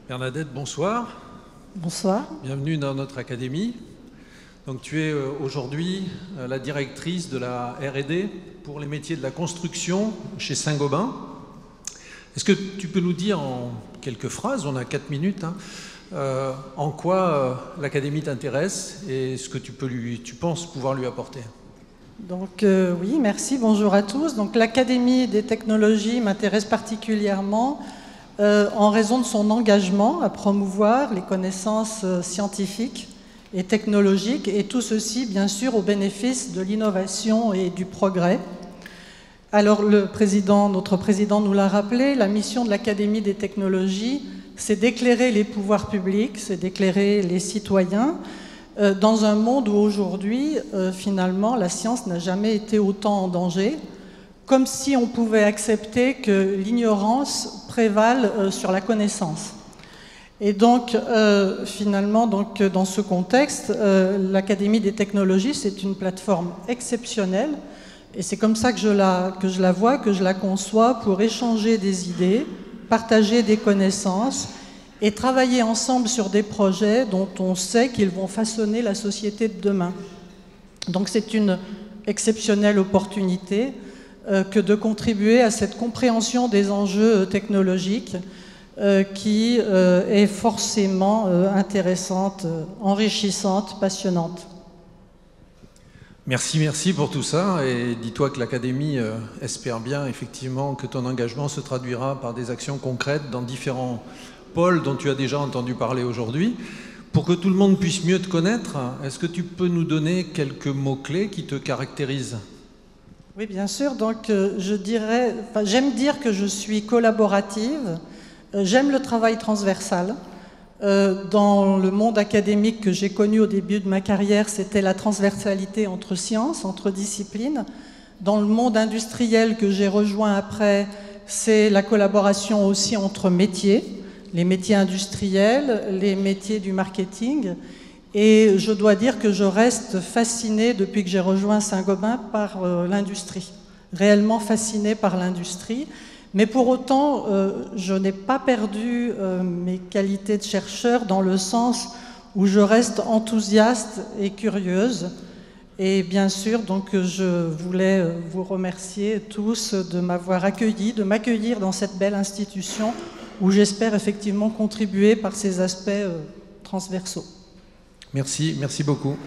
Bernadette, bonsoir. Bonsoir. Bienvenue dans notre académie. Donc, tu es aujourd'hui la directrice de la R&D pour les métiers de la construction chez Saint-Gobain. Est-ce que tu peux nous dire en quelques phrases, on a 4 minutes, en quoi l'académie t'intéresse et ce que tu penses pouvoir lui apporter? Donc oui, merci, bonjour à tous. Donc l'Académie des technologies m'intéresse particulièrement en raison de son engagement à promouvoir les connaissances scientifiques et technologiques, et tout ceci, bien sûr, au bénéfice de l'innovation et du progrès. Alors, notre président nous l'a rappelé, la mission de l'Académie des technologies, c'est d'éclairer les pouvoirs publics, c'est d'éclairer les citoyens, dans un monde où aujourd'hui, finalement, la science n'a jamais été autant en danger, comme si on pouvait accepter que l'ignorance prévale sur la connaissance. Et donc, finalement, dans ce contexte, l'Académie des technologies, c'est une plateforme exceptionnelle, et c'est comme ça que je la vois, que je la conçois, pour échanger des idées, partager des connaissances et travailler ensemble sur des projets dont on sait qu'ils vont façonner la société de demain. Donc c'est une exceptionnelle opportunité que de contribuer à cette compréhension des enjeux technologiques qui est forcément intéressante, enrichissante, passionnante. Merci pour tout ça, et dis-toi que l'Académie espère bien effectivement que ton engagement se traduira par des actions concrètes dans différents pôles dont tu as déjà entendu parler aujourd'hui. Pour que tout le monde puisse mieux te connaître, est-ce que tu peux nous donner quelques mots-clés qui te caractérisent? Oui, bien sûr. Donc, j'aime dire que je suis collaborative, j'aime le travail transversal. Dans le monde académique que j'ai connu au début de ma carrière, c'était la transversalité entre sciences, entre disciplines. Dans le monde industriel que j'ai rejoint après, c'est la collaboration aussi entre métiers, les métiers industriels, les métiers du marketing. Et je dois dire que je reste fascinée depuis que j'ai rejoint Saint-Gobain par l'industrie, réellement fascinée par l'industrie. Mais pour autant, je n'ai pas perdu mes qualités de chercheur, dans le sens où je reste enthousiaste et curieuse. Et bien sûr, donc, je voulais vous remercier tous de m'avoir accueilli, de m'accueillir dans cette belle institution où j'espère effectivement contribuer par ces aspects transversaux. Merci beaucoup.